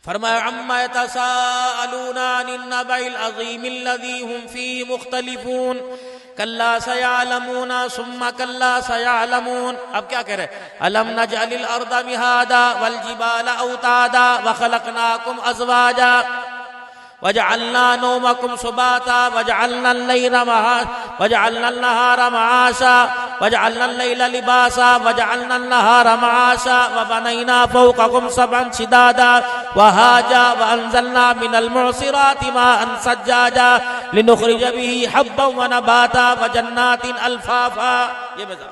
फरमाया अम्मा यतसाअलूना अनिन नबइल अज़ीम अल्लज़ी हुम फीहि मुख्तलिफून कल्ला सयअलमूना सुम्मा कल्ला सयअलमून। अब क्या कह रहे? अलम नजअलिल अर्दा मिहादा वल जिबाला औतादा व खलकनाकुम अज़वाजा वजअलना नौमकुम सुबाता वजअलना अन्नहारा मआशा वजअलना अल-लैला लिबासा वजअलना अन्नहारा मआशा व बनैना फौककुम सबअन शिदादा वहाजा व अंज़लना मिनल मुअसिराति माअन सज्जाजा लिनुखरिज बिही हब्बन व नबाता व जन्नातिन अल्फाफा। ये बता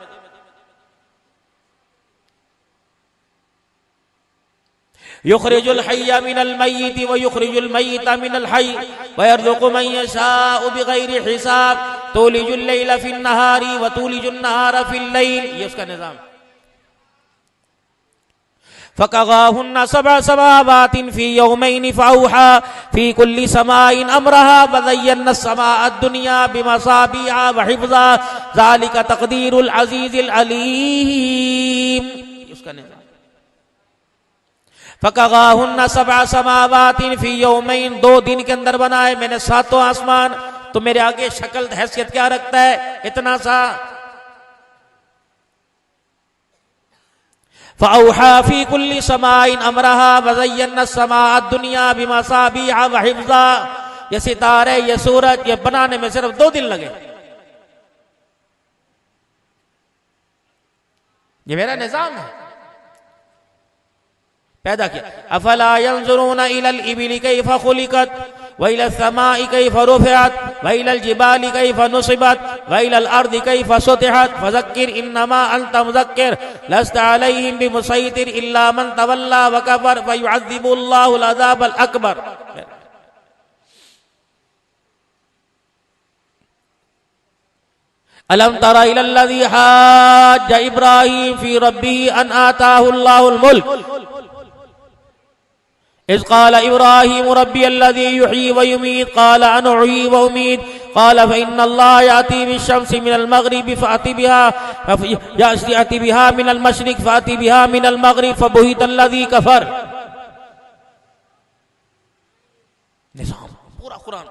युखरिजुल हय्य मिनल मय्यिति व युखरिजुल मय्यिता मिनल हय्य व यर्ज़ुक़ु मन यशाअु बिग़ैरि हिसाब तूलिजुल लैला फिन नहारी व तूलिजुन नहारा फिल लैल। ये उसका निज़ाम। फ़क़ज़ाहुन्ना सबअ समावातिन फ़ी यौमैनि फ़अौहा फ़ी कुल्लि समाइन अमरहा व ज़य्यना अस्समाअ दुनिया बिमसाबिहा व हिफ़्ज़ा ज़ालिका तक़दीरुल अज़ीज़िल अलीम। उसका निज़ाम। फ़क़ज़ाहुन्ना सबअ समावातिन फ़ी यौमैन, 2 दिन के अंदर बनाए मैंने 7 आसमान। तो मेरे आगे शक्ल हैसियत क्या रखता है? इतना सा। फ़अौहा फ़ी कुल्लि समाइन अमरहा व ज़य्यना अस्समाअ दुनिया बिमसाबिहा व हिफ़्ज़ा। ये सितारे, ये सूरज, ये बनाने में सिर्फ 2 दिन लगे। ये मेरा निजाम है, पैदा किया। अफला यंजुरूना इलल इबिली कैफ़ खुलिकत व इलस समाई कैफ़ रुफ़िअत व इलल जिबाली कैफ़ नुसिबत व इलल अर्दि कैफ़ सुतिहत फज़क्किर इन्नमा अंत मुज़क्किर लस्ता अलैहिम बिमुसैतिर इल्ला मन तवल्ला व कफ़र फ़युअज़्ज़िबुल्लाहुल अज़ाबल अकबर। अलम तरा इलल्लज़ी हाज्ज इब्राहीम फ़ी रब्बिही अन आताहुल्लाहुल मुल्क इज़ क़ाल इब्राहीम रब्बी अल्लज़ी युह्यी व युमीत क़ाल अना उह्यी व उमीत क़ाल फ़इन्नल्लाह याती बिश्शम्सि मिनल मग़रिबि फ़अति बिहा मिनल मशरिक़ फ़अति बिहा मिनल मग़रिब फ़बुहितल्लज़ी कफ़र। निज़ाम पूरा कुरान।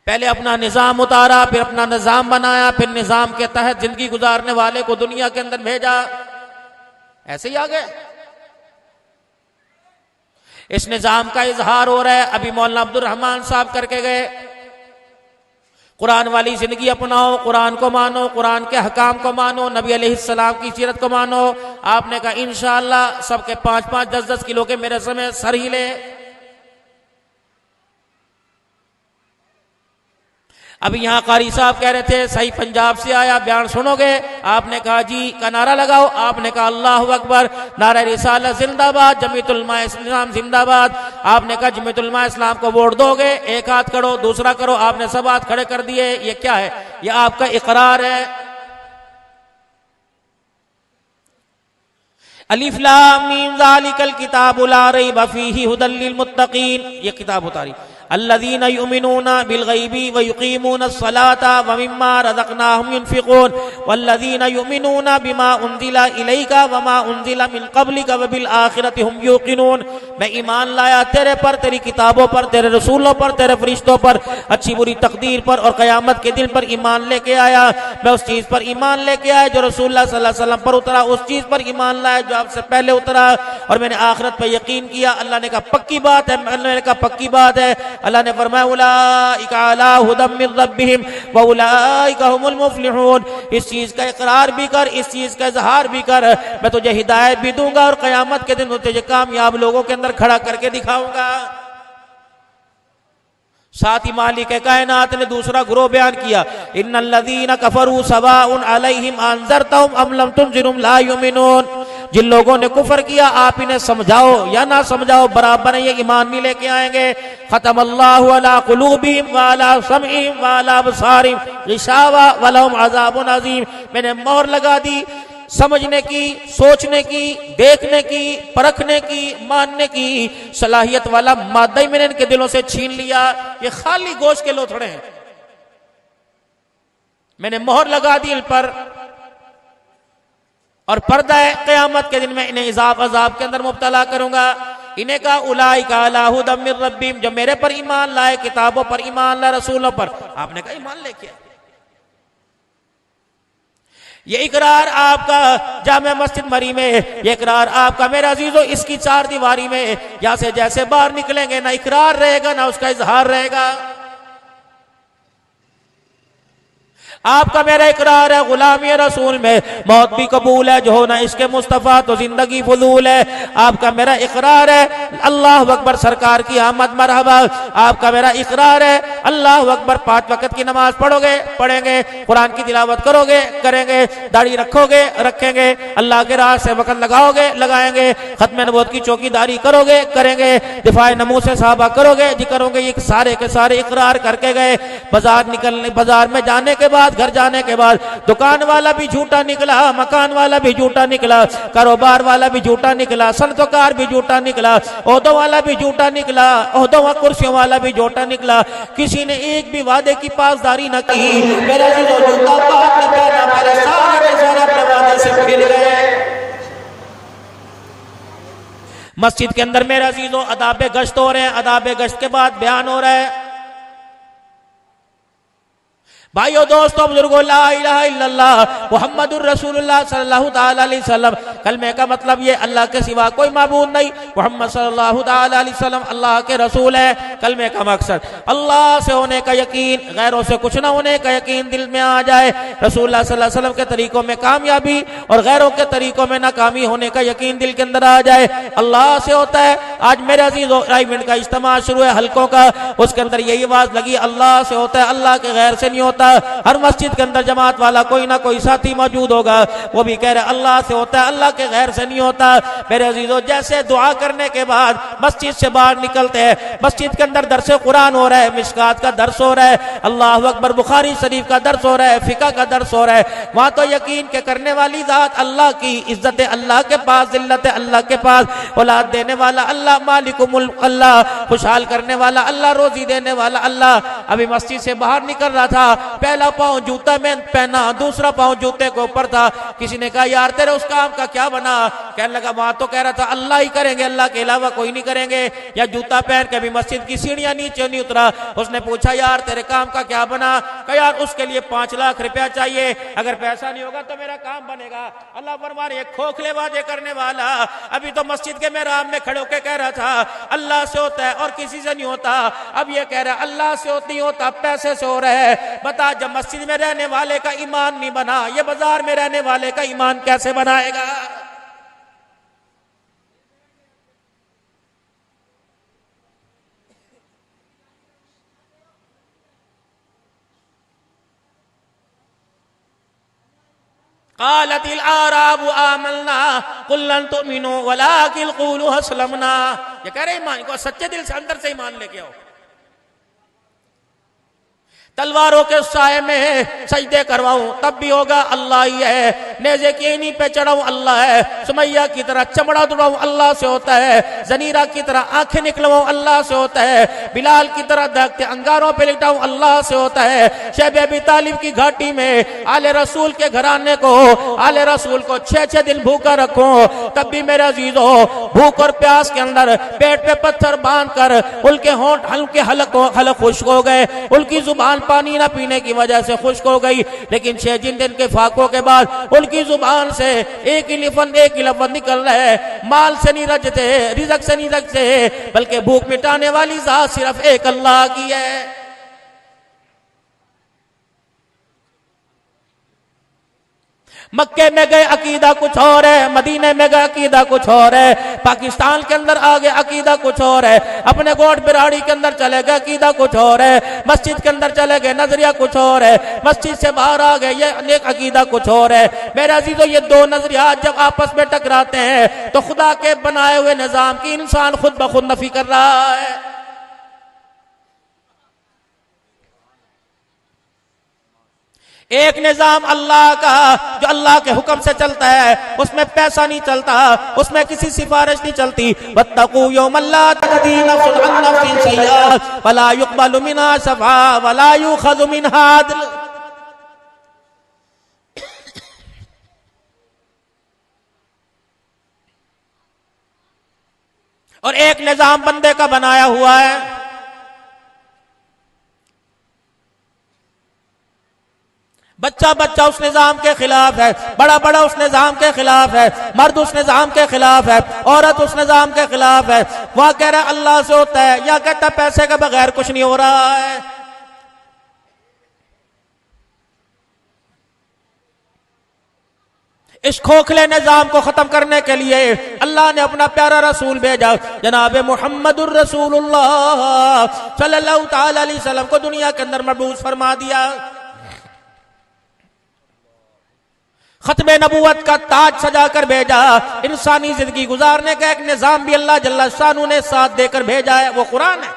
पहले अपना निज़ाम उतारा, फिर अपना निज़ाम बनाया, फिर निज़ाम के तहत जिंदगी गुजारने वाले को दुनिया के अंदर भेजा। ऐसे ही आ गए। इस निजाम का इजहार हो रहा है। अभी मौलाना अब्दुल रहमान साहब करके गए, कुरान वाली जिंदगी अपनाओ, कुरान को मानो, कुरान के हकाम को मानो, नबी अलैहिस्सलाम की सीरत को मानो। आपने कहा इंशाअल्लाह सबके 5-5, 10-10 किलो के मेरे समय सर हिले। अभी यहाँ कारी साहब कह रहे थे सही पंजाब से आया, बयान सुनोगे? आपने कहा जी का नारा लगाओ। आपने कहा अल्लाहु अकबर, नारा रिसालत जिंदाबाद, जमीयतुल उलमा इस्लाम जिंदाबाद। आपने कहा जमीयतुल उलमा इस्लाम को वोट दोगे? एक हाथ करो, दूसरा करो। आपने सब हाथ खड़े कर दिए। ये क्या है? ये आपका इकरार है। अलिफ लाम मीम ज़ालिकल किताबु ला रैब फ़ीहि हुदल लिल मुत्तक़ीन। ये किताब उतारी। अल्लज़ीना युमिनूना बिल गैबि व युक़ीमूनस सलाता व मिम्मा रज़क़नाहुम युनफ़िक़ून वल्लज़ीना युमिनूना बिमा उन्ज़िला इलैका व मा उन्ज़िला मिन क़ब्लिका व बिल आखिरति हुम यूक़िनून। मैं ईमान लाया तेरे पर, तेरी किताबों पर, तेरे रसूलों पर, तेरे फरिश्तों पर, अच्छी बुरी तकदीर पर और क़यामत के दिन पर ईमान लेके आया। मैं उस चीज़ पर ईमान लेके आया जो रसूलुल्लाह सल्लल्लाहु अलैहि वसल्लम पर उतरा, उस चीज़ पर ईमान लाया जो आपसे पहले उतरा, और मैंने आखिरत पर यकीन किया। अल्लाह ने कहा पक्की बात है, अल्लाह ने कहा पक्की बात है। अल्लाह ने फरमाया उलाइका अला हुदम मिन रब्बिहिम व उलाइका हुमुल मुफ्लिहून। इस चीज का इकरार भी कर, इस चीज का इजहार भी कर, मैं तुझे हिदायत भी दूंगा और क़यामत के दिन तुझे कामयाब लोगों के अंदर खड़ा करके दिखाऊंगा। साथ ही मालिक कायनात ने दूसरा ग्रोह बयान किया, इन्नल्लज़ीना कफरू सवाउन अलैहिम अंज़रतहुम अम लम तुनज़िरहुम ला युमिनून। जिन लोगों ने कुफर किया आप इन्हें समझाओ या ना समझाओ बराबर है, ये ईमान नहीं लेके आएंगे। खतमल्लाहु अला कुलूबिहिम व अला समइहिम व अला अबसारिहिम गिशावा व लहुम अज़ाबुन अज़ीम। मैंने मोहर लगा दी समझने की, सोचने की, देखने की, परखने की, मानने की सलाहियत वाला मादा ही मैंने इनके दिलों से छीन लिया। ये खाली गोश्त के लोथड़े हैं। मैंने मोहर लगा दी इन पर। और पर्दा है क़यामत के दिन में इन्हें इज़ाब अज़ाब के अंदर मुब्तला करूंगा। इन्हें कहा उलाइका अला हुदम मिर रब्बिहिम, जो मेरे पर ईमान लाए, किताबों पर ईमान लाए, रसूलों पर। आपने कहा ईमान लेके आए। ये इकरार आपका जामे मस्जिद मरी में, ये इकरार आपका मेरे अजीजों इसकी चार दीवारी में, यहां से जैसे बाहर निकलेंगे ना इकरार रहेगा ना उसका इजहार रहेगा। आपका मेरा इकरार है गुलामी रसूल में मौत भी कबूल है, जो होना इसके मुस्तफ़ा तो जिंदगी फजूल है। आपका मेरा इकरार है अल्लाह अकबर सरकार की आमद मरहबा। आपका मेरा इकरार है अल्लाह अकबर 5 वक्त की नमाज पढ़ोगे पढ़ेंगे, कुरान की तिलावत करोगे करेंगे, दाढ़ी रखोगे रखेंगे, अल्लाह के राह से वक्त लगाओगे लगाएंगे, खत्म नबूवत की चौकीदारी करोगे करेंगे, दिफाए नमूस से साहबा करोगे जी करोगे। ये सारे के सारे इकरार करके गए। बाजार में जाने के बाद, घर जाने के बाद दुकान वाला भी झूठा निकला, मकान वाला भी झूठा निकला, कारोबार वाला भी झूठा निकला, सनतकार भी झूठा निकला, ओहदों वाला भी झूठा निकला, ओहदों व कुर्सियों वाला भी झूठा निकला। किसी ने एक भी वादे की पासदारी न की। मेरा जूता पाक न पहना, मेरे सारे अपने वादे से फिर गए। मस्जिद के अंदर मेरे अजीजों अदाब गश्त हो रहे हैं। अदाब गश्त के बाद बयान हो रहा है। भाइयों दोस्तों बुजुर्गों, ला इलाहा इल्लल्लाह मुहम्मदुर रसूलुल्लाह सल्लल्लाहु ताला अलैहि वसल्लम, कलमे का मतलब ये अल्लाह के सिवा कोई माबूद नहीं, मुहम्मद सल्लल्लाहु ताला अलैहि वसल्लम अल्लाह के रसूल है। कलमे का मकसद अल्लाह से होने का यकीन, गैरों से कुछ ना होने का यकीन दिल में आ जाए। रसूलुल्लाह सल्लल्लाहु अलैहि वसल्लम के तरीकों में कामयाबी और गैरों के तरीकों में नाकामी होने का यकीन दिल के अंदर आ जाए। अल्लाह से होता है। आज मेरे अजीजों राइमिंड का इज्तिमा शुरू है हल्कों का, उसके अंदर यही आवाज लगी अल्लाह से होता है, अल्लाह के गैर से नहीं होता। हर मस्जिद के अंदर जमात वाला कोई ना कोई साथी मौजूद होगा, वो भी कह रहे अल्लाह से होता है, अल्लाह के गैर से नहीं होता। मेरे अजीजों जैसे दुआ करने के बाद मस्जिद से बाहर निकलते हैं, मस्जिद के अंदर दरस कुरान हो रहा है, मिशकात का दर्स हो रहा है, अल्लाह अकबर बुखारी शरीफ का दर्स हो रहा है, फिका का दर्स हो रहा है। वहां तो यकीन के करने वाली जात अल्लाह की, इज्जत अल्लाह के पास, जिल्लत अल्लाह के पास, औलाद देने वाला अल्लाह, मालिकुल मुल्क अल्लाह, खुशहाल करने वाला अल्लाह, रोजी देने वाला अल्लाह। अभी मस्जिद से बाहर निकल रहा था, पहला पांव जूता में पहना, दूसरा पांव जूते के ऊपर था। किसी ने कहा यार तेरे उस काम का क्या बना? कहने लगा वहां तो कह रहा था अल्लाह ही करेंगे, अल्लाह के अलावा कोई नहीं करेंगे। या जूता पहन के भी मस्जिद की सीढ़ियां नीचे नहीं उतरा। उसने पूछा यार तेरे काम का क्या बना? कहा यार उसके लिए 5 लाख रुपया चाहिए, अगर पैसा नहीं होगा तो मेरा काम बनेगा। अल्लाह फरमान एक खोखले वादे करने वाला अभी तो मस्जिद के मेहराब में खड़े होकर कह रहा था अल्लाह से होता है और किसी से नहीं होता। अब ये कह रहा है अल्लाह से नहीं होता, पैसे से हो रहा है। बता जब मस्जिद में रहने वाले का ईमान नहीं बना, ये बाजार में रहने वाले का ईमान कैसे बनाएगा? क़ालतिल आराबु आमन्ना क़ुल लन तुमिनु वलाकिन क़ूलू अस्लमना। ये कह रहे ईमान को सच्चे दिल से अंदर से ईमान लेके आओ। तलवारों के साए में सजदे करवाऊं तब भी होगा अल्लाह ही है। नेज़े की ईनी पे चढ़ाऊं अल्लाह है। सुमैया की तरह चमड़ा दुड़ाऊं अल्लाह से होता है। जनीरा की तरह आंखें निकलवाऊं अल्लाह से होता है। बिलाल की तरह दहकते अंगारों पे लिटाऊं अल्लाह से होता है। शैब अबी तालिब की घाटी में आले रसूल के घराने को, आले रसूल को 6-6 दिन भूखा रखूं तब भी मेरे अजीजों भूख और प्यास के अंदर पेट पे पत्थर बांध कर उनके होंठ हल्के हलक खुश्क हो गए, उनकी जुबान पानी ना पीने की वजह से खुश्क हो गई। लेकिन 6 दिन के फाकों के बाद उनकी जुबान से एक ही लफ्ज़ निकल रहा है, माल से नहीं रजते, रिज़्क़ से नहीं रजते, बल्कि भूख मिटाने वाली जात सिर्फ एक अल्लाह की है। मक्के में गए अकीदा कुछ और है, मदीने में गए अकीदा कुछ और है, पाकिस्तान के अंदर आ गए अकीदा कुछ और है, अपने गोट बिराड़ी के अंदर चले गए अकीदा कुछ और है, मस्जिद के अंदर चले गए नजरिया कुछ और है, मस्जिद से बाहर आ गए ये अनेक अकीदा कुछ और है। मेरे अजीजों ये 2 नजरिया जब आपस में टकराते हैं तो खुदा के बनाए हुए निजाम की इंसान खुद ब खुद नफी कर रहा है। एक निजाम अल्लाह का जो अल्लाह के हुक्म से चलता है, उसमें पैसा नहीं चलता, उसमें किसी सिफारिश नहीं चलती। वत्तकू यौमन ला तजदी नफ्सुन अन नफ्सिन शैअन वला युक़बलु मिनहा शफ़ा वला युख़ज़ु मिनहा अदल। और एक निजाम बंदे का बनाया हुआ है। बच्चा बच्चा उस निजाम के खिलाफ है, बड़ा बड़ा उस निजाम के खिलाफ है, मर्द उस निजाम के खिलाफ है, औरत उस निजाम के खिलाफ है। वहां कह रहा अल्लाह से होता है, या कहता पैसे के बगैर कुछ नहीं हो रहा है। इस खोखले निजाम को खत्म करने के लिए अल्लाह ने अपना प्यारा रसूल भेजा, जनाब मुहम्मदुर रसूलुल्लाह सल्लल्लाहु ताला अलैहि वसल्लम को दुनिया के अंदर मबूस फरमा दिया। खत्मे नबूवत का ताज सजा कर भेजा। इंसानी जिंदगी गुजारने का एक निजाम भी अल्लाह जल्ला शानू ने साथ देकर भेजा है, वो कुरान है।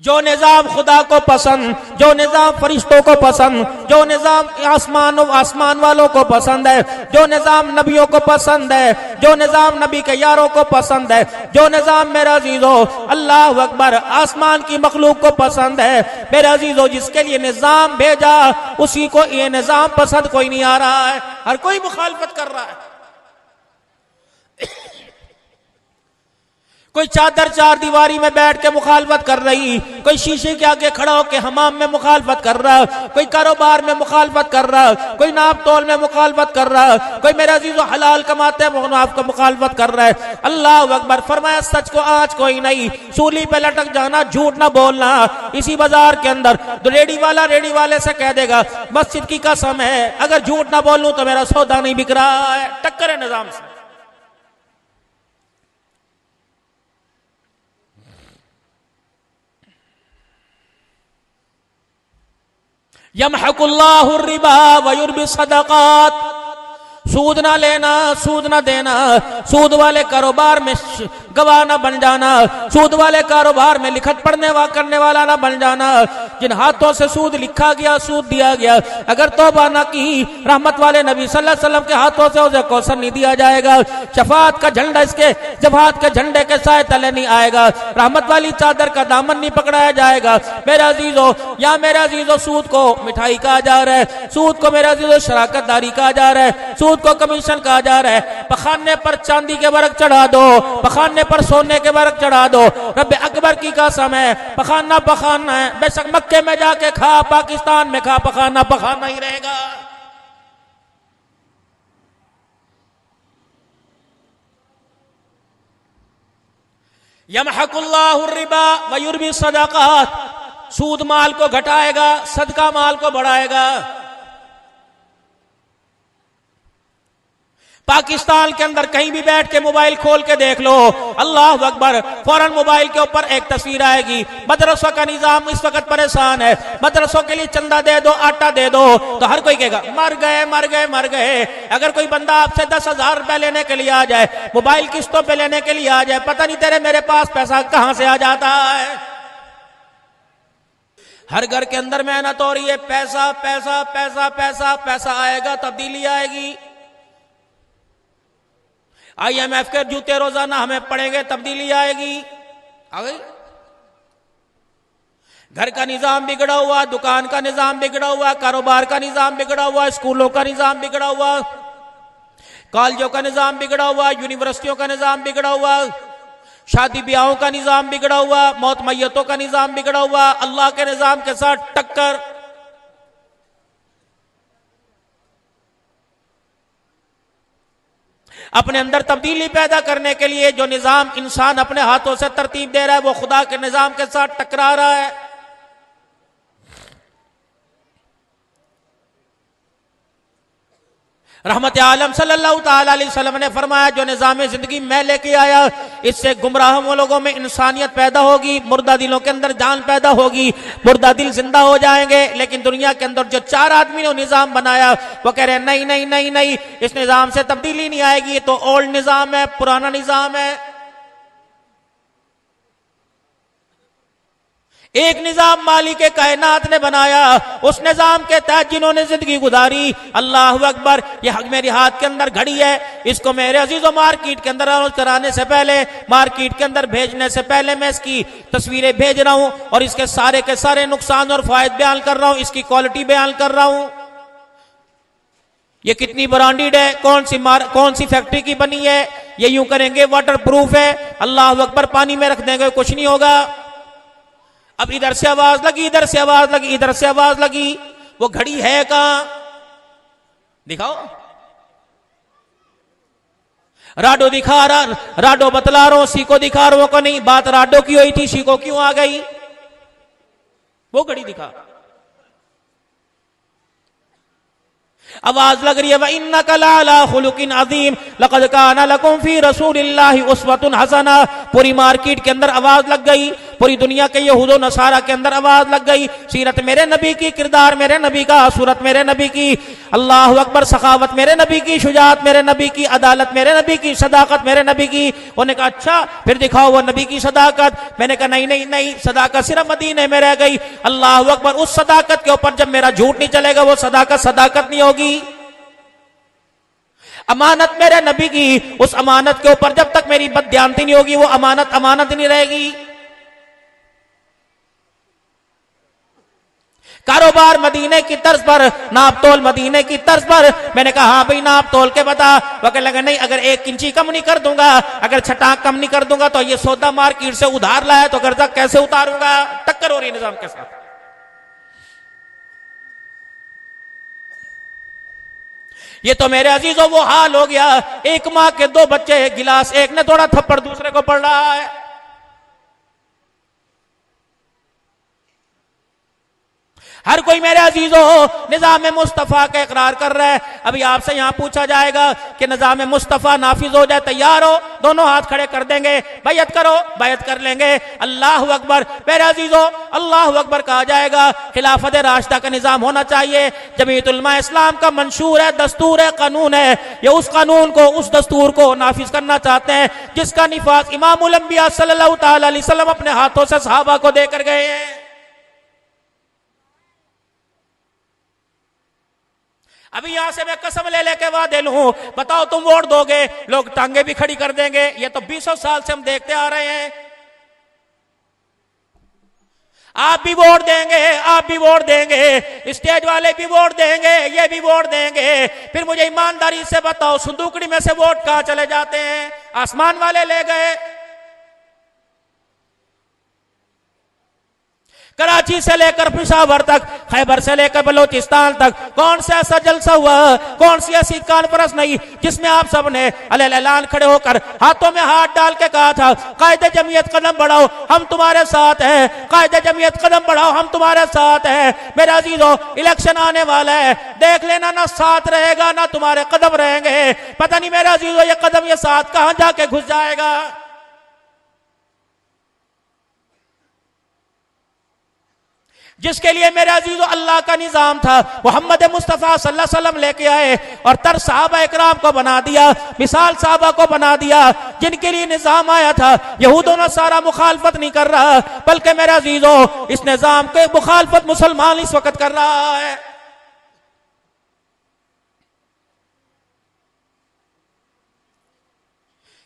जो निजाम खुदा को पसंद, जो निजाम फरिश्तों को पसंद, जो निजाम आसमान वालों को पसंद है, जो निजाम नबियों को पसंद है, जो निजाम नबी के यारों को पसंद है, जो निजाम मेरे अजीजो अल्लाह अकबर आसमान की मखलूक को पसंद है, मेरे अजीजो जिसके लिए निजाम भेजा उसी को ये निजाम पसंद कोई नहीं आ रहा है, हर कोई मुखालफत कर रहा है। कोई चादर चार दीवारी में बैठ के मुखालफत कर रही, कोई शीशे के आगे खड़ा होकर हमाम में मुखालफत कर रहा, कोई कारोबार में मुखालफत कर रहा, कोई नाप तोल में मुखालफत कर रहा, कोई मेरा अजीज़ो हलाल कमाते हैं आपको मुखालफत कर रहा है। अल्लाह अकबर। फरमाया सच को आज कोई नहीं, सूली पे लटक जाना, झूठ ना बोलना। इसी बाजार के अंदर तो रेडी वाले से कह देगा मस्जिद की कसम है अगर झूठ ना बोलूं तो मेरा सौदा नहीं बिक रहा है। टक्कर है निजाम से। यमहकुल्लाहु रिबा व युर्बि सदक़ात। सूद ना लेना, सूद ना देना, सूद वाले कारोबार में गवाह ना बन जाना, सूद वाले कारोबार में लिखत पढ़ने करने वाला ना बन जाना। जिन हाथों से सूद लिखा गया, सूद दिया गया, अगर तौबा ना की रहमत वाले नबी सल्लल्लाहु अलैहि वसल्लम के हाथों से उसे कौसर नहीं दिया जाएगा। शफाअत का झंडा इसके जफात के झंडे के साए तले नहीं आएगा, रहमत वाली चादर का दामन नहीं पकड़ाया जाएगा। मेरा अजीजों या मेरा अजीजों सूद को मिठाई कहा जा रहा है, सूद को मेरा अजीजों शराकतदारी कहा जा रहा है, सूद को कमीशन कहा जा रहा है। पखाने पर चांदी के वर्क चढ़ा दो, पखाने पर सोने के वर्क चढ़ा दो। रब्बे अकबर की कसम है पखाना पखाना है, बेशक मक्के में जाके खा, पाकिस्तान में खा, पखाना पखाना ही रहेगा। यमहकुल्लाहु रिबा व युर्बि सदक़ात। सूद माल को घटाएगा, सदका माल को बढ़ाएगा। पाकिस्तान के अंदर कहीं भी बैठ के मोबाइल खोल के देख लो, अल्लाह अकबर, फौरन मोबाइल के ऊपर एक तस्वीर आएगी। मदरसों का निजाम इस वक्त परेशान है, मदरसों के लिए चंदा दे दो, आटा दे दो, तो हर कोई कहेगा मर गए मर गए मर गए। अगर कोई बंदा आपसे 10,000 रुपए लेने के लिए आ जाए, मोबाइल किस्तों पे लेने के लिए आ जाए, पता नहीं तेरे मेरे पास पैसा कहां से आ जाता है। हर घर के अंदर मेहनत हो रही है, पैसा पैसा पैसा पैसा पैसा आएगा, तब्दीली आएगी। IMF के जूते रोजाना हमें पड़ेंगे, तब्दीली आएगी। आ गई। घर का निजाम बिगड़ा हुआ, दुकान का निजाम बिगड़ा हुआ, कारोबार का निजाम बिगड़ा हुआ, स्कूलों का निजाम बिगड़ा हुआ, कॉलेजों का निजाम बिगड़ा हुआ, यूनिवर्सिटियों का निजाम बिगड़ा हुआ, शादी ब्याहों का निजाम बिगड़ा हुआ, मौत मैयतों का निजाम बिगड़ा हुआ। अल्लाह के निजाम के साथ टक्कर। अपने अंदर तब्दीली पैदा करने के लिए जो निजाम इंसान अपने हाथों से तरतीब दे रहा है, वो खुदा के निजाम के साथ टकरा रहा है। रहमत आलम सल्लल्लाहु ताला अलैहि वसल्लम ने फरमाया जो निजाम जिंदगी मैं लेके आया, इससे गुमराह लोगों में इंसानियत पैदा होगी, मुर्दा दिलों के अंदर जान पैदा होगी, मुर्दा दिल जिंदा हो जाएंगे। लेकिन दुनिया के अंदर जो 4 आदमी ने निजाम बनाया, वो कह रहे हैं नहीं नहीं नहीं नहीं, इस निजाम से तब्दीली नहीं आएगी, ये तो ओल्ड निजाम है, पुराना निजाम है। एक निजाम मालिक कायनात ने बनाया, उस निजाम के तहत जिन्होंने जिंदगी गुजारी, अल्लाह अकबर। ये मेरे हाथ के अंदर घड़ी है, इसको मेरे अजीजों मार्केट के अंदर कराने से पहले, मार्केट के अंदर भेजने से पहले मैं इसकी तस्वीरें भेज रहा हूं और इसके सारे के सारे नुकसान और फायदे बयान कर रहा हूं, इसकी क्वालिटी बयान कर रहा हूं। ये कितनी ब्रांडेड है, कौन सी फैक्ट्री की बनी है, ये यूं करेंगे वाटर प्रूफ है, अल्लाह अकबर, पानी में रख देंगे कुछ नहीं होगा। अब इधर से आवाज लगी, इधर से आवाज लगी, इधर से आवाज लगी, वो घड़ी है कहां, दिखाओ। राडो दिखा रहा, राडो बतला रहा हूं, सीको दिखा रहा हूं को नहीं, बात राडो की हुई थी, सीको क्यों आ गई, वो घड़ी दिखा। आवाज लग रही है, व इन्नका लअला खुलुकिन अज़ीम लक़द काना लकुम फी रसूलिल्लाहि उस्वतुन हसना। पूरी मार्केट के अंदर आवाज लग गई, पूरी दुनिया के यहूदो नसारा के अंदर आवाज लग गई, सीरत मेरे नबी की, किरदार मेरे नबी का, सूरत मेरे नबी की, अल्लाह अकबर, सखावत मेरे नबी की, शुजाअत मेरे नबी की, अदालत मेरे नबी की, सदाकत मेरे नबी की। उन्होंने कहा अच्छा फिर दिखाओ वो नबी की सदाकत। मैंने कहा नहीं नहीं नहीं, सदाकत सिर्फ मदीने में रह गई। अल्लाह अकबर, उस सदाकत के ऊपर जब मेरा झूठ नहीं चलेगा वो सदाकत सदाकत नहीं होगी। अमानत मेरे नबी की, उस अमानत के ऊपर जब तक मेरी बदध्यानती नहीं होगी वो अमानत अमानत नहीं रहेगी। कारोबार मदीने की तर्ज पर, नाप तोल मदीने की तर्ज पर। मैंने कहा हाँ भाई नाप तोल के बता। वो कहने लगा नहीं, अगर 1 इंची कम नहीं कर दूंगा, अगर छटाक कम नहीं कर दूंगा तो ये सौदा मार्केट से उधार लाया तो कर्जा कैसे उतारूंगा। टक्कर हो रही निजाम के साथ। ये तो मेरे अजीजों वो हाल हो गया, एक माँ के 2 बच्चे, गिलास एक ने थोड़ा थप्पड़ दूसरे को पड़ रहा है। हर कोई मेरे अजीजों निजाम मुस्तफा का इकरार कर रहा है। अभी आपसे यहां पूछा जाएगा कि निजाम मुस्तफा नाफिज हो जाए, तैयार हो, दोनों हाथ खड़े कर देंगे, बैयत करो, बैयत कर लेंगे। अल्लाह अकबर, मेरे अजीजों अल्लाह अकबर कहा जाएगा। खिलाफत राशिदा का निजाम होना चाहिए। जमीयत उलमा इस्लाम का मंशूर है, दस्तूर है, कानून है। ये उस कानून को, उस दस्तूर को नाफिज करना चाहते हैं जिसका निफाज इमामुल अंबिया सल्लल्लाहु तआला अलैहि वसल्लम अपने हाथों से सहाबा को देकर गए हैं। अभी यहां से मैं कसम ले लेके वादे लूं, बताओ तुम वोट दोगे, लोग टांगे भी खड़ी कर देंगे। ये तो 20 साल से हम देखते आ रहे हैं। आप भी वोट देंगे, आप भी वोट देंगे, स्टेज वाले भी वोट देंगे, ये भी वोट देंगे। फिर मुझे ईमानदारी से बताओ संदूकड़ी में से वोट कहां चले जाते हैं? आसमान वाले ले गए। कराची से लेकर पिशावर तक, खैबर से लेकर बलोचिस्तान तक कौन सा ऐसा जलसा हुआ, कौन सी ऐसी कॉन्फ्रेंस नहीं जिसमें आप सब ने अलग खड़े होकर हाथों में हाथ डाल के कहा था कायदे जमीयत कदम बढ़ाओ हम तुम्हारे साथ हैं, कायदे जमीयत कदम बढ़ाओ हम तुम्हारे साथ हैं। मेरे अजीजों इलेक्शन आने वाला है, देख लेना ना साथ रहेगा ना तुम्हारे कदम रहेंगे। पता नहीं मेरे अजीजों ये कदम ये साथ कहां जाके घुस जाएगा। जिसके लिए मेरे अजीजों अल्लाह का निजाम था, मोहम्मद मुस्तफ़ा सल्लल्लाहु अलैहि वसल्लम लेके आए और तर साहबा इकराम को बना दिया, मिसाल साहबा को बना दिया। जिनके लिए निजाम आया था यहूदों ने सारा मुखालफत नहीं कर रहा, बल्कि मेरे अजीजों इस निजाम के मुखालफत मुसलमान इस वक्त कर रहा है।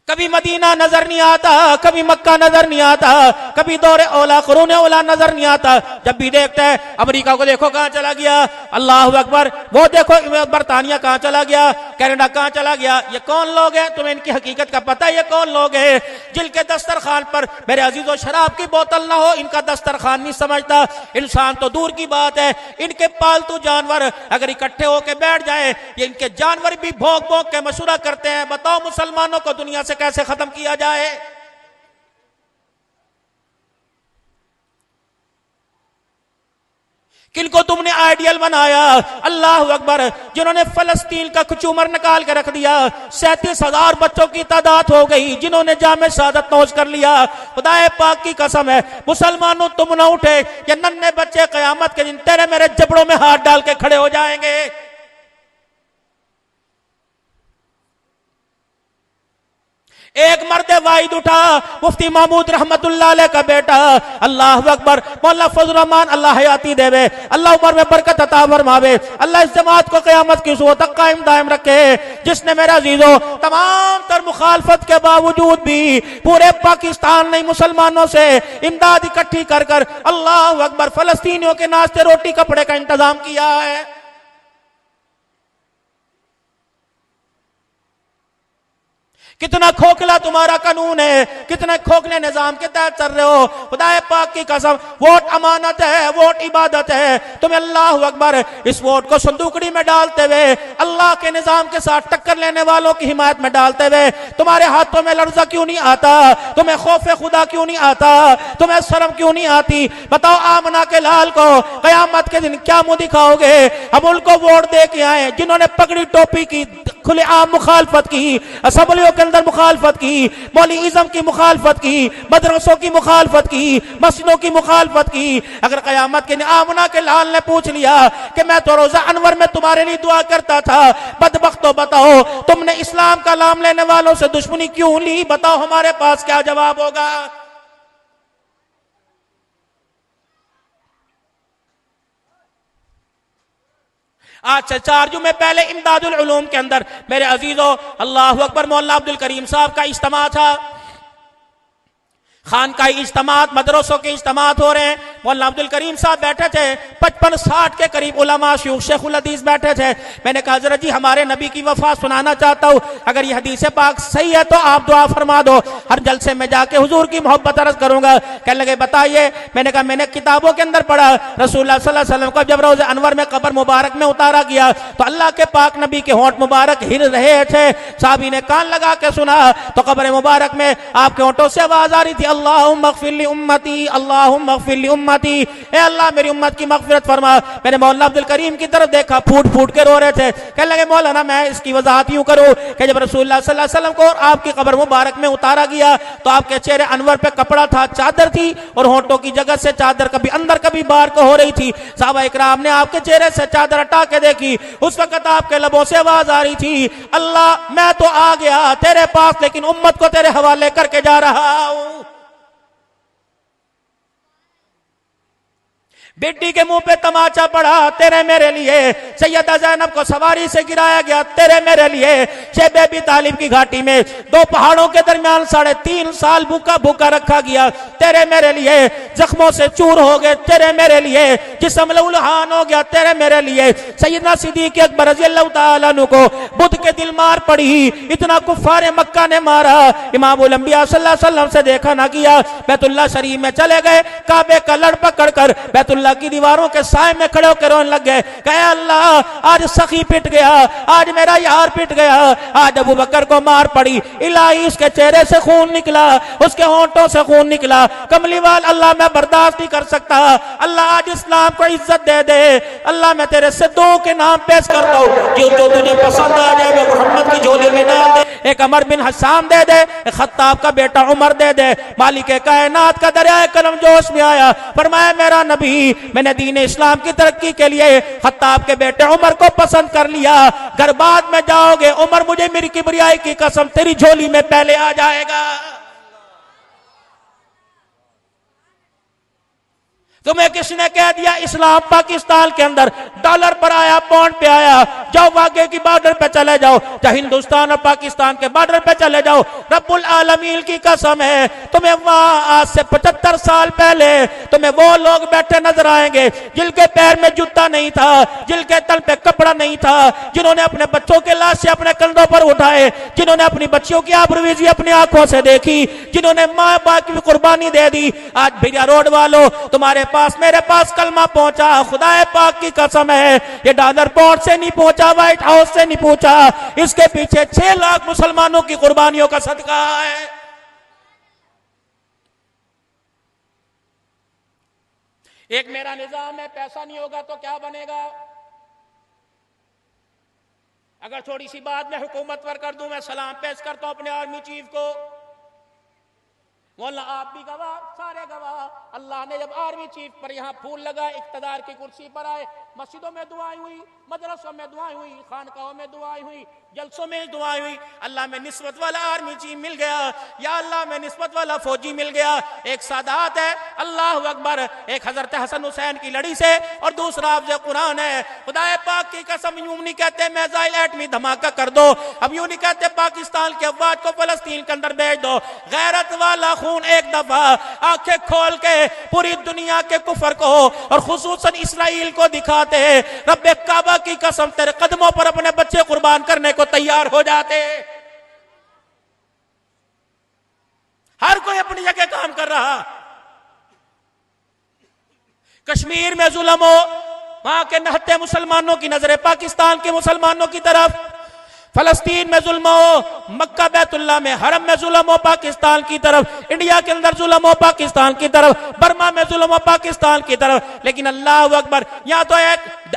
कभी मदीना नजर नहीं आता, कभी मक्का नजर नहीं आता, कभी दौरे औला कुरून औला नजर नहीं आता। जब भी देखते हैं अमेरिका को देखो कहां चला गया, अल्लाह अकबर, वो देखो बरतानिया कहां चला गया, कनाडा कहां चला गया। ये कौन लोग हैं? तुम्हें इनकी हकीकत का पता है? ये कौन लोग हैं जिनके दस्तरखान पर मेरे अजीजों शराब की बोतल ना हो, इनका दस्तरखान नहीं समझता। इंसान तो दूर की बात है, इनके पालतू जानवर अगर इकट्ठे होकर बैठ जाए, ये इनके जानवर भी भोंक भोंक के मशूरा करते हैं। बताओ मुसलमानों को दुनिया से कैसे खत्म किया जाए। किनको तुमने आइडियल बनाया? अल्लाह अकबर, जिन्होंने फलस्तीन का कुचूमर निकाल के रख दिया, 37,000 बच्चों की तादाद हो गई जिन्होंने जामे शहादत नोश कर लिया। खुदाए पाक की कसम है मुसलमानों तुम ना उठे, ये नन्हे बच्चे कयामत के दिन तेरे मेरे जबड़ों में हाथ डाल के खड़े हो जाएंगे। एक मर्द वाहिद उठा, मुफ्ती महमूद रहमतुल्लाह अलैह का बेटा, अल्लाह अकबर, मौलाना फजल रहमान अल्लाह हयाती देवे, अल्लाह उम्र में बरकत अता फरमावे, अल्लाह इस जमात को क़यामत की सुबह तक कायम दायम रखे। जिसने मेरा अजीजों तमाम तर मुखालफत के बावजूद भी पूरे पाकिस्तान नहीं मुसलमानों से इमदाद इकट्ठी कर कर अल्लाह अकबर फलस्तीनियों के नाश्ते रोटी कपड़े का इंतजाम किया है। कितना खोखला तुम्हारा कानून है, कितने खोखले निजाम के तहत चल रहे हो। खुदाए पाक की कसम, वोट अमानत है, वोट इबादत है। तुम्हें अल्लाह अकबर इस वोट को संदूकड़ी में डालते हुए अल्लाह के निजाम के साथ टक्कर लेने वालों की हिमायत में डालते हुए तुम्हारे हाथों में लर्जा क्यों नहीं आता? तुम्हें खौफ खुदा क्यों नहीं आता? तुम्हें शर्म क्यों नहीं आती? बताओ आमना के लाल को कयामत के दिन क्या मुंह दिखाओगे? हम उनको वोट दे के आए जिन्होंने पगड़ी टोपी की खुलेआम मुखालफत की, असम्बलियों के अंदर मुखालफत की, मौलवीज़म की मुखालफत की, मदरसों की मुखालफत की, मस्जिदों की मुखालफत की। अगर कयामत के आमना के लाल ने पूछ लिया कि मैं तो रोजा अनवर में तुम्हारे लिए दुआ करता था, बदबख्तो बताओ तुमने इस्लाम का नाम लेने वालों से दुश्मनी क्यों ली? बताओ हमारे पास क्या जवाब होगा? आज से 4 जुमे पहले इमदादुल उलूम के अंदर मेरे अजीजों, अल्लाह अकबर, मौलाना अब्दुल करीम साहब का इज्तिमा था। खानकाही इज्तिमात, मदरसों के इज्तिमात हो रहे हैं। मौलाना अब्दुल करीम साहब बैठे थे, 55-60 के करीब उलमा शयूख शेखुल हदीस बैठे थे। मैंने कहा हज़रत जी हमारे नबी की वफा सुनाना चाहता हूँ, अगर ये हदीस पाक सही है तो आप दुआ फरमा दो, हर जलसे में जाके हुजूर की मोहब्बत अर्ज करूंगा। कहने लगे बताइए। मैंने कहा मैंने किताबों के अंदर पढ़ा, रसूलुल्लाह सल्लल्लाहु अलैहि वसल्लम को जब रोज़े अनवर में कब्र मुबारक में उतारा गया तो अल्लाह के पाक नबी के होंठ मुबारक हिल रहे थे। साहबी ने कान लगा के सुना तो कब्र मुबारक में आपके होंठों से आवाज आ रही थी, अल्लाहुम्मा मग़फ़िर ली उम्मती, अल्लाहुम्मा मग़फ़िर ली उम्मती, ए अल्लाह मेरी उम्मत की मग़फ़िरत फरमा। मैंने मौलाना अब्दुल करीम की तरफ देखा, फूट फूट के रो रहे थे। कहने लगे मौलाना मैं इसकी वजाहत यूं करूं कि जब रसूलुल्लाह सल्लल्लाहु अलैहि वसल्लम को आपकी कब्र मुबारक में उतारा गया तो आपके चेहरे अनवर पे कपड़ा था, चादर थी, और होंठों की जगह से चादर कभी अंदर कभी बाहर को हो रही थी। साहबा इकराम ने आपके चेहरे से चादर हटा के देखी, उस वक्त आपके लबों से आवाज आ रही थी, अल्लाह मैं तो आ गया तेरे पास, लेकिन उम्मत को तेरे हवाले करके जा रहा हूं। बेटी के मुंह पे तमाचा पड़ा तेरे मेरे लिए, सैयदा ज़ैनब को सवारी से गिराया गया तेरे मेरे लिए, शेब अबी तालिब की घाटी में 2 पहाड़ों के दरमियान 3.5 साल भूखा भूखा रखा गया तेरे मेरे लिए, जख्मों से चूर हो गए तेरे मेरे लिए, जिस्म लहूलुहान हो गया तेरे मेरे लिए। सैयदना सिद्दीक़ अकबर रज़ियल्लाहु ताला अन्हु को बुध के दिल मार पड़ी, इतना कुफ्फारे मक्का ने मारा, इमामुल अंबिया सल्लल्लाहु अलैहि वसल्लम से देखा ना किया। बैतुल्लाह शरीफ में चले गए, काबे का लड़ पकड़ कर बैतुल्लाह की दीवारों के साए में खड़े होकर रोने लग गए। कहे अल्लाह आज सखी पिट गया, आज मेरा यार पिट गया, आज अबू बकर को मार पड़ी, इलाही उसके चेहरे से खून निकला, उसके होंठों से खून निकला, कमली वाल अल्लाह मैं बर्दाश्त नहीं कर सकता, अल्लाह आज इस्लाम को इज्जत दे दे, अल्लाह मैं तेरे सिद्धों के नाम पेश करता हूँ, जो तुझे पसंद आ जाए वो मोहम्मद की झोली में डाल दे, एक अमर बिन हसाम दे दे, एक खत्ताब का बेटा उमर दे दे। मालिक कायनात का दरिया कलम जोश में आया, फरमाया मेरा नबी मैंने दीन इस्लाम की तरक्की के लिए खत्ताब के बेटे उमर को पसंद कर लिया, घर बाद में जाओगे उमर मुझे मेरी किबरियाई की कसम तेरी झोली में पहले आ जाएगा। तुम्हें किसने कह दिया इस्लाम पाकिस्तान के अंदर डॉलर पर आया, पाउंड पे आया? जाओ वागे की बॉर्डर पे चले जाओ, चाहे हिंदुस्तान और पाकिस्तान के बॉर्डर पे चले जाओ, रब्बुल आलमीन की कसम है तुम्हें वहां आज से 75 साल पहले तुम्हें वो लोग बैठे नजर आएंगे जिनके पैर में जूता नहीं था, जिनके तल पे कपड़ा नहीं था, जिन्होंने अपने बच्चों के लाशें अपने कंधों पर उठाए, जिन्होंने अपनी बच्चियों की आबरूज़ी अपनी आंखों से देखी, जिन्होंने माँ बाप की कुर्बानी दे दी। आज भिरिया रोड वालों तुम्हारे पास मेरे पास कलमा पहुंचा, खुदाए पाक की कसम है ये डॉलर पाउंड से नहीं पहुंचा, व्हाइट हाउस से नहीं पहुंचा, इसके पीछे 6 लाख मुसलमानों की कुर्बानियों का सदका है। एक मेरा निजाम है, पैसा नहीं होगा तो क्या बनेगा? अगर थोड़ी सी बात मैं हुकूमत पर कर दूं, मैं सलाम पेश करता हूं अपने आर्मी चीफ को, बोला आप भी गवाह, सारे गवाह। अल्लाह ने जब आर्मी चीफ पर यहाँ फूल लगा, इख्तदार की कुर्सी पर आए, मस्जिदों में दुआएं हुई, मदरसों में दुआएं हुई, खानकाहों में दुआएं हुई, जलसों में दुआएं हुई, अल्लाह में निस्बत वाला आर्मी चीफ मिल गया, या अल्लाह में निस्बत वाला फौजी मिल गया। एक सादात है, अल्लाह अकबर, एक हजरत हसन हुसैन की लड़ी से, और दूसरा अफ्ज़ कुरान है। खुदाए पाक की कसम यूं नहीं कहते मिसाइल एटमी धमाका कर दो, अब यूं नहीं कहते पाकिस्तान के अफवाज को फलस्तीन के अंदर भेज दो। गैरत वाला खून एक दफा आंखें खोल के पूरी दुनिया के कुफर को और खुसूसन इसराइल को दिखाते, रब्बे काबा की कसम तेरे कदमों पर अपने बच्चे कुर्बान करने को तैयार हो जाते। हर कोई अपनी जगह काम कर रहा। कश्मीर में जुल्म हो, वहां के नहते मुसलमानों की नजरें पाकिस्तान के मुसलमानों की तरफ। फलस्तीन में जुल्म हो, मक्का बैतुल्लाह में हरम में जुल्म हो पाकिस्तान की तरफ, इंडिया के अंदर जुल्म हो पाकिस्तान की तरफ, बर्मा में जुल्म हो पाकिस्तान की तरफ। लेकिन अल्लाह अकबर, यहां तो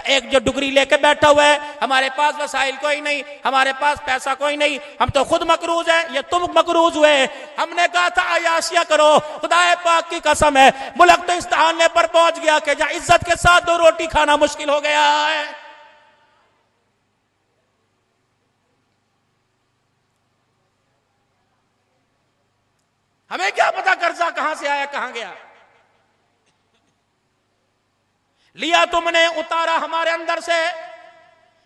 एक जो डिग्री लेके बैठा हुआ है, हमारे पास वसाइल कोई नहीं, हमारे पास पैसा कोई नहीं, हम तो खुद मकरूज है, ये तुम मकरूज हुए। हमने कहा था अयाशिया करो, खुदाए पाक की कसम है मुल्क तो इस तहाने पर पहुंच गया कि जहां इज्जत के साथ 2 रोटी खाना मुश्किल हो गया है। हमें क्या पता कर्जा कहां से आया कहां गया। लिया तुमने, उतारा हमारे अंदर से,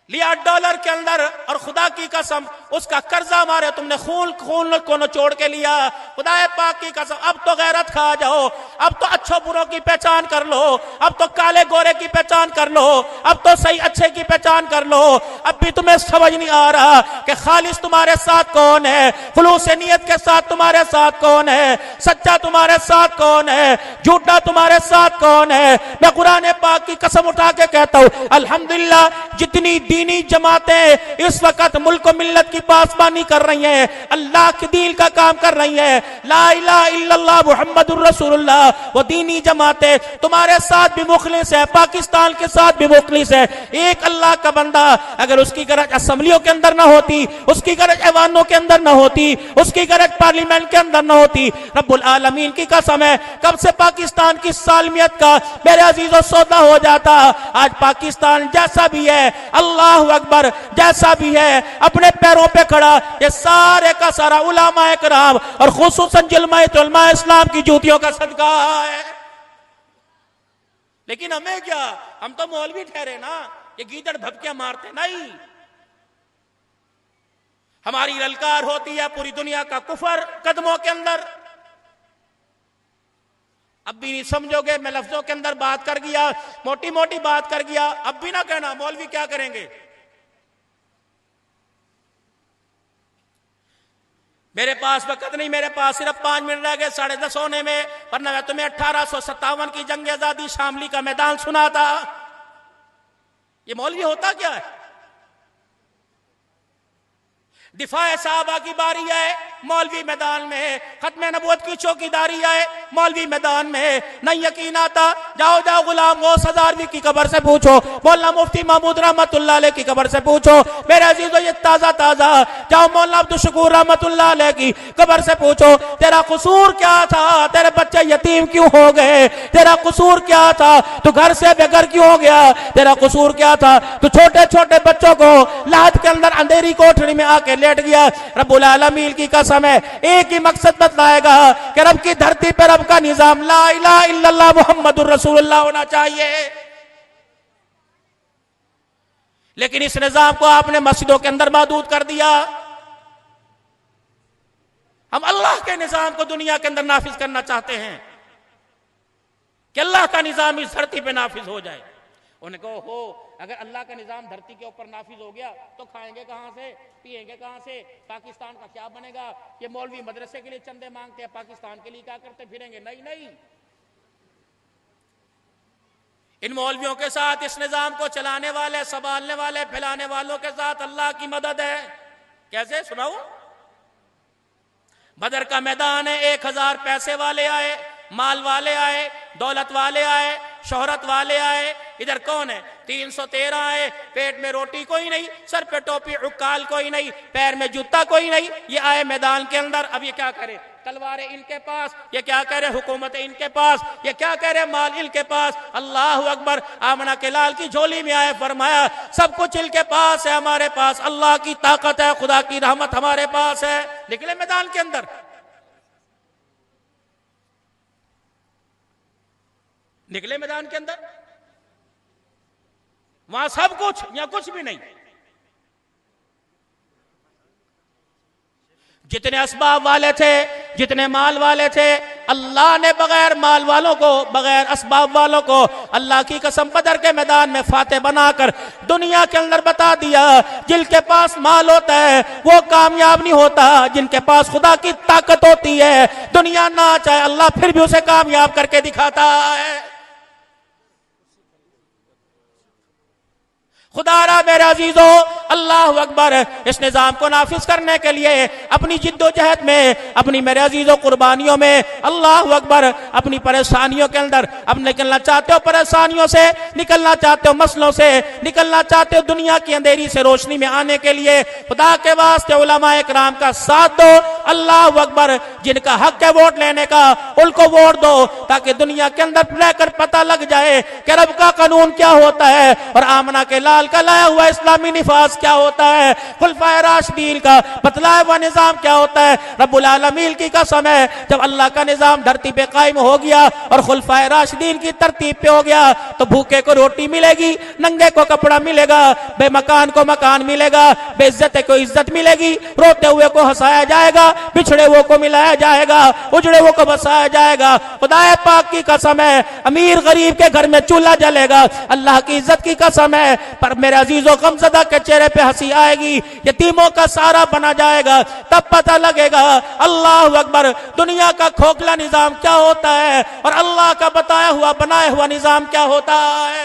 लिया डॉलर के अंदर, और खुदा की कसम उसका कर्जा हमारे तुमने खून को निचोड़ के लिया। खुदा पाक की कसम, अब तो गैरत खा जाओ, अब तो अच्छो बुरों की पहचान कर लो, अब तो काले गोरे की पहचान कर लो, अब तो सही अच्छे की पहचान कर लो। अब भी तुम्हें समझ नहीं आ रहा कि खालिस तुम्हारे साथ कौन है, खुलूस नियत के साथ तुम्हारे साथ कौन है, सच्चा तुम्हारे साथ कौन है, झूठा तुम्हारे साथ कौन है। मैं कुरान पाक की कसम उठा के कहता हूं अल्हम्दुलिल्लाह, जितनी दीनी जमातें इस वक्त मुल्क मिल्लत की पासबानी कर रही हैं, अल्लाह के दीन का काम कर रही हैं, ला इलाहा इल्लल्लाह मुहम्मदुर रसूलुल्लाह, वो दीनी जमातें तुम्हारे साथ भी मुखलिस है, पाकिस्तान के साथ भी मुखलिस है। एक अल्लाह का बंदा अगर उसकी गरज असेंबलियों के अंदर ना होती, उसकी गरज ऐवानों के अंदर ना होती, उसकी गरज पार्लियामेंट के अंदर ना होती, रब्बुल आलमीन की कसम है कब से पाकिस्तान की सालमियत का मेरे अजीजों सौदा हो जाता। आज पाकिस्तान जैसा भी है, अल्लाह अकबर, जैसा भी है अपने पैरों पे खड़ा, ये सारे का सारा उलमाए किराम और खुसूसन जलमायत उलमाए इस्लाम की जूतियों का सदका है। लेकिन हमें क्या, हम तो मौलवी ठहरे ना, ये गीदड़ भपकियां मारते नहीं। हमारी ललकार होती है पूरी दुनिया का कुफर कदमों के अंदर। अब भी नहीं समझोगे, मैं लफ्जों के अंदर बात कर गया, मोटी मोटी बात कर गया, अब भी ना कहना मौलवी क्या करेंगे। मेरे पास वक्त नहीं, मेरे पास सिर्फ 5 मिनट रह गए 10:30 होने में, वरना मैं तुम्हें 1857 की जंग आजादी शामली का मैदान सुना था। ये मौलवी होता क्या है। दिफाए साहबा की बारी आए, मौलवी मैदान में, खत्मे नबूवत की चौकीदारी आए, मौलवी मैदान में। नहीं यकीन आता, जाओ जाओ गुलाम गौस हज़ारवी की कब्र से पूछो, मौलाना मुफ्ती महमूद रहमतुल्लाह अलैह की कब्र से पूछो, मेरे अजीजों ये ताजा ताजा। जाओ मौलाना अब्दुल शकूर रहमतुल्लाह अलैह की कब्र से पूछो, तेरा कसूर क्या था, तेरे बच्चे यतीम क्यों हो गए, तेरा कसूर क्या था, तू घर से बेघर क्यों हो गया, तेरा कसूर क्या था, तू छोटे छोटे बच्चों को लाद के अंदर अंधेरी कोठरी में आके लेट गया। रब्बुल आलमीन की कसम है एक ही मकसद बतलाएगा कि रब की धरती पर रब का निजाम ला इलाहा इल्लल्लाह मुहम्मदुर रसूलुल्लाह होना चाहिए। लेकिन इस निजाम को आपने मस्जिदों के अंदर महदूद कर दिया। हम अल्लाह के निजाम को दुनिया के अंदर नाफिज करना चाहते हैं कि अल्लाह का निजाम इस धरती पे नाफिज हो जाए। उन्हें कहो हो, अगर अल्लाह का निजाम धरती के ऊपर नाफिज हो गया तो खाएंगे कहां से, पिएंगे कहां से, पाकिस्तान का क्या बनेगा। ये मौलवी मदरसे के लिए चंदे मांगते हैं, पाकिस्तान के लिए क्या करते फिरेंगे। नहीं नहीं, इन मौलवियों के साथ, इस निजाम को चलाने वाले, संभालने वाले, फैलाने वालों के साथ अल्लाह की मदद है। कैसे सुनाऊं। बदर का मैदान है, 1000 पैसे वाले आए, माल वाले आए, दौलत वाले आए, शोहरत वाले आए। इधर कौन है, 313 आए, पेट में रोटी कोई नहीं, सर पे टोपी उकाल कोई नहीं, पैर में जूता कोई नहीं। ये आए मैदान के अंदर। अब ये क्या करे, तलवारें इनके पास, ये क्या कह रहे हुकूमत इनके पास, ये क्या कह रहे माल इनके पास। अल्लाह अकबर। आमना के लाल की झोली में आए, फरमाया सब कुछ इनके पास है, हमारे पास अल्लाह की ताकत है, खुदा की रहमत हमारे पास है। निकले मैदान के अंदर, निकले मैदान के अंदर, वहां सब कुछ, यहां कुछ भी नहीं। जितने असबाब वाले थे, जितने माल वाले थे, अल्लाह ने बगैर माल वालों को, बगैर असबाब वालों को अल्लाह की कसम बदर के मैदान में फाते बनाकर दुनिया के अंदर बता दिया, जिनके पास माल होता है वो कामयाब नहीं होता, जिनके पास खुदा की ताकत होती है दुनिया ना चाहे अल्लाह फिर भी उसे कामयाब करके दिखाता है। खुदारा मेरे अजीजो, अल्लाह अकबर, इस निजाम को नाफिज करने के लिए अपनी जिद्दोजहद में, अपनी मेरे अजीजों कुर्बानियों में, अल्लाह अकबर, अपनी परेशानियों के अंदर अब निकलना चाहते हो, परेशानियों से निकलना चाहते हो, मसलों से निकलना चाहते हो, दुनिया की अंधेरी से रोशनी में आने के लिए खुदा के वास्ते उलमाए किराम का साथ दो। अल्लाह अकबर, जिनका हक है वोट लेने का उनको वोट दो, ताकि दुनिया के अंदर रहकर पता लग जाए कि रब का कानून क्या होता है और आमना के लाल का लाया हुआ इस्लामी निफाज क्या होता है, खुलफाए राशिदीन का बतलाया हुआ निजाम क्या होता है। रब्बुल आलमीन की कसम है, जब अल्लाह का निजाम धरती पे कायम हो गया और खुलफाए राशिदीन की तरतीब पे हो गया तो भूखे को रोटी मिलेगी, नंगे को कपड़ा मिलेगा, बेमकान को मकान मिलेगा, बेइज्जत को इज्जत मिलेगी, रोते हुए को हंसाया जाएगा, बिछड़े हुए को मिलाया जाएगा, उजड़े हुए को बसाया जाएगा। खुदाए पाक की कसम है, अमीर गरीब के घर में चूल्हा जलेगा। अल्लाह की इज्जत की कसम है, पर मेरे अजीजों गमज़दा के चेहरे पे हंसी आएगी, यतीमों का सारा बना जाएगा, तब पता लगेगा अल्लाह अकबर दुनिया का खोखला निजाम क्या होता है और अल्लाह का बताया हुआ बनाया हुआ निजाम क्या होता है।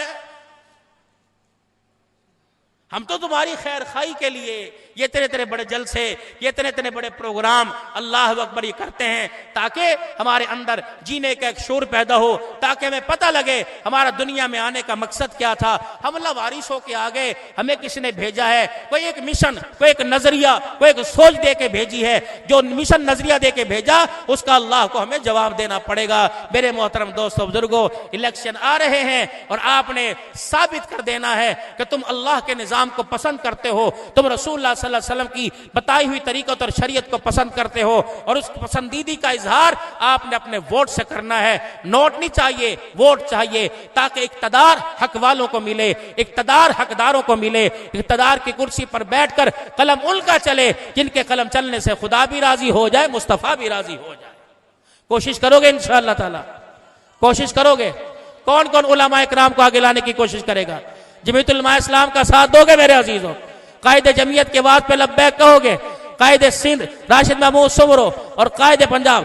हम तो तुम्हारी खैर खाई के लिए ये तेरे तेरे बड़े जलसे, ये तेरे तेरे बड़े प्रोग्राम अल्लाह अकबर ये करते हैं ताकि हमारे अंदर जीने का एक शोर पैदा हो, ताकि हमें पता लगे हमारा दुनिया में आने का मकसद क्या था। हम लावारिस होके आ गए, हमें किसी ने भेजा है, कोई एक मिशन, कोई एक नजरिया, कोई एक सोच दे के भेजी है। जो मिशन नजरिया दे के भेजा उसका अल्लाह को हमें जवाब देना पड़ेगा। मेरे मोहतरम दोस्तों बुजुर्गों, इलेक्शन आ रहे हैं और आपने साबित कर देना है कि तुम अल्लाह के निजाम को पसंद करते हो, तुम रसूलुल्लाह सल्लल्लाहु अलैहि वसल्लम की बताई हुई तरीक़त और शरीयत को पसंद करते हो, और उस पसंदीदी का इजहार आपने अपने वोट से करना है। नोट नहीं चाहिए, वोट चाहिए, ताकि इक़्तिदार हक वालों को मिले, इक़्तिदार हकदारों को मिले। इक़्तिदार की कुर्सी पर बैठकर कलम उनका चले जिनके कलम चलने से खुदा भी राजी हो जाए, मुस्तफ़ा भी राजी हो जाए। कोशिश करोगे इंशाअल्लाह ताला? कोशिश करोगे? कौन कौन उलमाए किराम को आगे लाने की कोशिश करेगा? जमीयतुल उलमा इस्लाम का साथ दोगे मेरे अजीजों? कायदे जमीयत के बाद पे लब्बैक कहोगे? कायदे सिंध राशिद महमूद सुमरो और कायदे पंजाब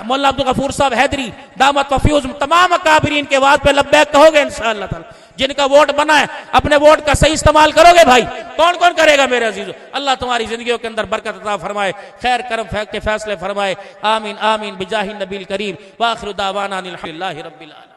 मौलाना अब्दुल गफूर साहब हैदरी दामत वफीउज तमाम अकाबरीन के बाद पे लब्बैक कहोगे इंशाअल्लाह ताला? जिनका वोट बना है अपने वोट का सही इस्तेमाल करोगे भाई? कौन कौन करेगा मेरे अजीजों? अल्लाह तुम्हारी जिंदगियों के अंदर बरकत अता फरमाए, खैर करम के फैसले फरमाए। आमीन आमीन बिजाहि नबील करीम व आखिरु दावाना अनिल हम्दुलिल्लाहि रब्बिल आलमीन।